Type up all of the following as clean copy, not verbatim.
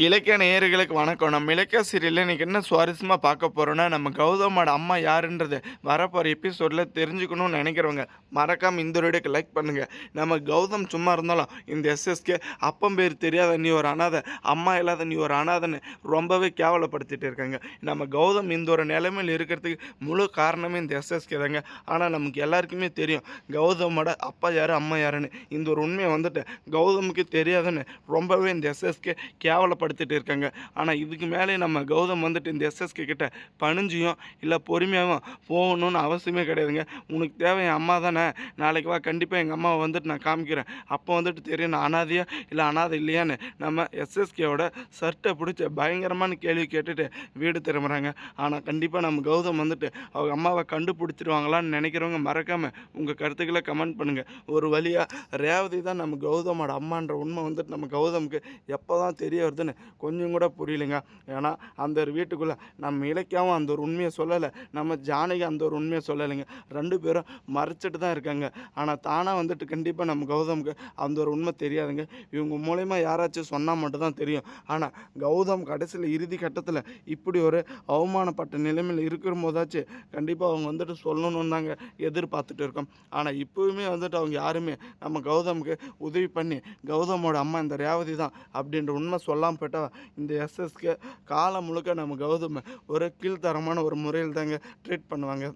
இலக்கிய நேயர்களுக்கு வணக்கம். நம்ம இலக்கிய சீரியல்ல இன்னைக்கு என்ன சுவாரஸ்யமா பார்க்க போறோம்னா, நம்ம கௌதமோட அம்மா யாருன்றது வரப்போற எபிசோட்ல தெரிஞ்சுக்கணும்னு நெனைக்கிறவங்க, மறக்காம இந்த வீடியோக்கு லைக் பண்ணுங்க. நம்ம கௌதம் சும்மா இருந்தாலும், இந்த எஸ்எஸ்கே அப்பன் பேர் தெரியாத நீ ஒரு அனாதை, அம்மா இல்லாத நீ ஒரு அனாதைன்னு ரொம்பவே கேவலப்படுத்திட்டு இருக்காங்க. நம்ம கௌதம் இந்த ஒரு நிலைமையில இருக்கிறதுக்கு முழு காரணமே இந்த எஸ்எஸ்கே தாங்க. ஆனா நமக்கு எல்லாருக்குமே தெரியும், கௌதமோட அப்பா யாரு, அம்மா யாருன்னு. இந்த ஒரு உண்மைய வந்துட்டு கௌதமுக்கு தெரியாதுன்னு ரொம்பவே இந்த எஸ்எஸ்கே கேவலப்படுத்திட்டு இருக்காங்க. ஆனால் இதுக்கு மேலே நம்ம கௌதம் வந்துட்டு இந்த எஸ்எஸ்கே கிட்ட பணிஞ்சியும் இல்லை பொறுமையாகவும் போகணும்னு அவசியமே கிடையாதுங்க. உனக்கு தேவை என் அம்மா தானே, நாளைக்கு வா கண்டிப்பாக எங்கள் அம்மாவை வந்துட்டு நான் காமிக்கிறேன், அப்போ வந்துட்டு தெரியும் நான் அனாதையா இல்லை அனாதை இல்லையான்னு. நம்ம எஸ்எஸ்கேவோட சர்ட்டை பிடிச்ச பயங்கரமான கேள்வி கேட்டுட்டு வீடு திரும்புகிறாங்க. ஆனால் கண்டிப்பாக நம்ம கௌதம் வந்துட்டு அவங்க அம்மாவை கண்டுபிடிச்சிருவாங்களான்னு நினைக்கிறவங்க மறக்காமல் உங்கள் கருத்துக்களை கமெண்ட் பண்ணுங்கள். ஒரு வழியாக ரேவதி தான் நம்ம கௌதமோட அம்மான்ற உண்மை வந்துட்டு நம்ம கௌதமுக்கு எப்போ தான் தெரிய வருதுன்னு கொஞ்சம் கூட புரியலைங்க. ஏன்னா அந்த ஒரு வீட்டுக்குள்ளே நம்ம இலக்கியாவும் அந்த ஒரு உண்மையை சொல்லலை, நம்ம ஜானகி அந்த ஒரு உண்மையை சொல்லலைங்க. 2 பேரும் மறைச்சிட்டு தான் இருக்காங்க. ஆனால் தானாக வந்துட்டு கண்டிப்பாக நம்ம கௌதமுக்கு அந்த ஒரு உண்மை தெரியாதுங்க. இவங்க மூலயமா யாராச்சும் சொன்னால் மட்டும்தான் தெரியும். ஆனால் கௌதம் கடைசியில் இறுதி கட்டத்தில் இப்படி ஒரு அவமானப்பட்ட நிலைமையில் இருக்கிற போதாச்சும் கண்டிப்பாக அவங்க வந்துட்டு சொல்லணும்னு தாங்க எதிர்பார்த்துட்டு இருக்கோம். ஆனால் இப்போவுமே வந்துட்டு அவங்க யாருமே நம்ம கௌதமுக்கு உதவி பண்ணி கௌதமோட அம்மா இந்த ரேவதி தான் அப்படின்ற உண்மை சொல்லாமல் போயிட்டால் இந்த எஸ்எஸ்கே காலம் முழுக்க நம்ம கௌதம் ஒரு கீழ்த்தரமான ஒரு முறையில் தாங்க ட்ரீட் பண்ணுவாங்க.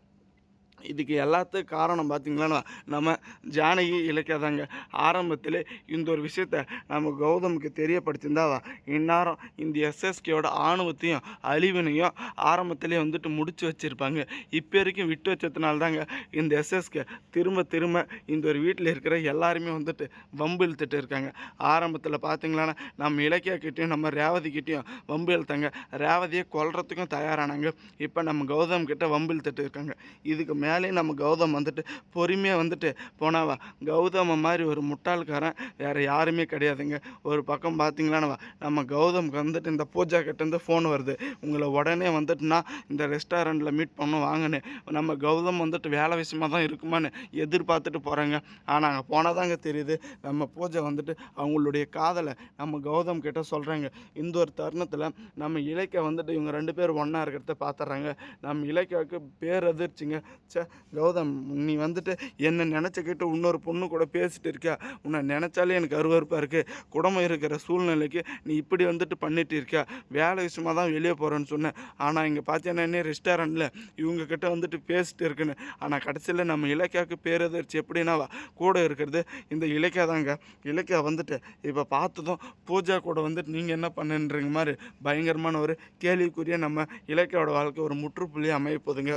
இதுக்கு எல்லாத்துக்கும் காரணம் பார்த்திங்கன்னா, நம்ம ஜானகி இலக்கியா தாங்க. ஆரம்பத்திலே இந்த ஒரு விஷயத்த நம்ம கௌதமுக்கு தெரியப்படுத்தியிருந்தா இந்நேரம் இந்த எஸ்எஸ்கேவோட ஆணவத்தையும் அழிவினையும் ஆரம்பத்திலே வந்துட்டு முடிச்சு வச்சுருப்பாங்க. இப்போ வரைக்கும் விட்டு வச்சதுனால தாங்க இந்த எஸ்எஸ்கே திரும்ப திரும்ப இந்த ஒரு வீட்டில் இருக்கிற எல்லாருமே வந்துட்டு வம்பு இழுத்துட்டு இருக்காங்க. ஆரம்பத்தில் பார்த்திங்களான்னா நம்ம இலக்கியாக்கிட்டேயும் நம்ம ரேவதிக்கிட்டேயும் வம்பு இழுத்தாங்க. ரேவதியை கொல்றதுக்கும் தயாரானாங்க. இப்போ நம்ம கௌதம் கிட்ட வம்பு இழுத்துட்டு இருக்காங்க. இதுக்கு மேலேயும் நம்ம கௌதம் வந்துட்டு பொறுமையாக வந்துட்டு போனாவா, கௌதம மாதிரி ஒரு முட்டாள்காரன் வேறு யாருமே கிடையாதுங்க. ஒரு பக்கம் பார்த்தீங்களானவா நம்ம கௌதம்க்கு வந்துட்டு இந்த பூஜா கிட்டேருந்து ஃபோன் வருது, உங்களை உடனே வந்துட்டுனா இந்த ரெஸ்டாரண்ட்டில் மீட் பண்ணணும் வாங்கன்னு. நம்ம கௌதம் வந்துட்டு வேலை விஷயமாக தான் இருக்குமான்னு எதிர்பார்த்துட்டு போகிறாங்க. ஆனால் அங்கே போனால் தாங்க தெரியுது நம்ம பூஜை வந்துட்டு அவங்களுடைய காதலை நம்ம கௌதம் கிட்ட சொல்கிறாங்க. இந்த ஒரு தருணத்தில் நம்ம இலக்கிய வந்துட்டு இவங்க 2 பேரும் ஒன்றா இருக்கிறத பார்த்துட்றாங்க. நம்ம இலக்கியாவுக்கு பேரதிர்ச்சிங்க. கௌதம், நீ வந்துட்டு என்னை நினச்சிக்கிட்டு இன்னொரு பொண்ணு கூட பேசிட்டு இருக்கியா, உன்னை நினச்சாலே எனக்கு அருவருப்பாக இருக்குது, குடும்பம் இருக்கிற சூழ்நிலைக்கு நீ இப்படி வந்துட்டு பண்ணிட்டு இருக்கியா, வேலை விஷயமாக தான் வெளியே போகிறேன்னு சொன்னேன், ஆனால் இங்கே பார்த்தீங்கன்னா ரெஸ்டாரண்ட்டில் இவங்கக்கிட்ட வந்துட்டு பேசிட்டு இருக்குன்னு. ஆனால் கடைசியில் நம்ம இலக்கியாவுக்கு பேரதிர்ச்சி எப்படின்னாவா கூட இருக்கிறது இந்த இலக்கியா தாங்க. இலக்கியா வந்துட்டு இப்போ பார்த்ததும் பூஜா கூட வந்துட்டு நீங்கள் என்ன பண்ணுன்றீங்க மாதிரி பயங்கரமான ஒரு கேள்விக்குரிய நம்ம இலக்கியாவோட வாழ்க்கை ஒரு முற்றுப்புள்ளி அமைய போதுங்க.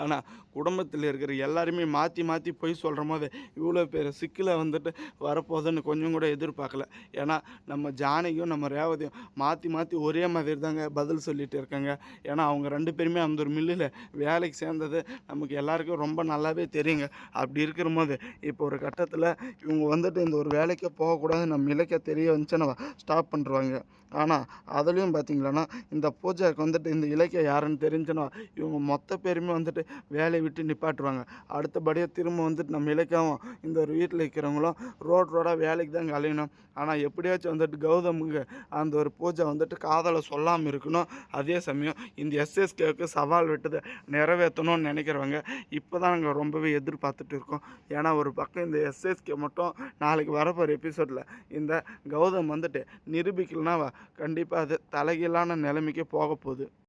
ஆனால் குடும்பத்தில் இருக்கிற எல்லாருமே மாற்றி மாற்றி பொய் சொல்கிற போது இவ்வளோ பேர் சிக்கலை வந்துட்டு வரப்போகுதுன்னு கொஞ்சம் கூட எதிர்பார்க்கல. ஏன்னா நம்ம ஜானகியும் நம்ம ரேவதியும் மாற்றி மாற்றி ஒரே மாதிரி தாங்க பதில் சொல்லிட்டு இருக்காங்க. ஏன்னா அவங்க 2 பேருமே அந்த ஒரு மில்லில் வேலைக்கு சேர்ந்தது நமக்கு எல்லாருக்கும் ரொம்ப நல்லாவே தெரியுங்க. அப்படி இருக்கிற போது இப்போ ஒரு கட்டத்தில் இவங்க வந்துட்டு இந்த ஒரு வேலைக்கே போகக்கூடாதுன்னு நம்ம இலக்கிய தெரிய வந்துச்சுன்னா ஸ்டாப் பண்ணுறாங்க. ஆனால் அதுலேயும் பார்த்திங்களான்னா இந்த பூஜாவுக்கு வந்துட்டு இந்த இலக்கியம் யாருன்னு தெரிஞ்சுன்னா இவங்க மொத்த பேருமே வந்துட்டு வேலையை விட்டு நிப்பாட்டுவாங்க. அடுத்தபடியாக திரும்ப வந்துட்டு நம்ம இலக்கியாவும் இந்த ஒரு வீட்டில் இருக்கிறவங்களும் ரோடாக வேலைக்கு தாங்க அலையணும். ஆனால் எப்படியாச்சும் வந்துட்டு கௌதமுக்கு அந்த ஒரு பூஜை வந்துட்டு காதலை சொல்லாமல் இருக்கணும். அதே சமயம் இந்த எஸ்எஸ்கேவுக்கு சவால் விட்டதை நிறைவேற்றணும்னு நினைக்கிறவங்க இப்போ தான் நாங்கள் ரொம்பவே எதிர்பார்த்துட்டு இருக்கோம். ஏன்னா ஒரு பக்கம் இந்த எஸ்எஸ்கே மட்டும் நாளைக்கு வரப்போகிற எபிசோடில் இந்த கௌதம் வந்துட்டு நிரூபிக்கலனா கண்டிப்பாக அது தலைகீழான நிலைமைக்கே போக போகுது.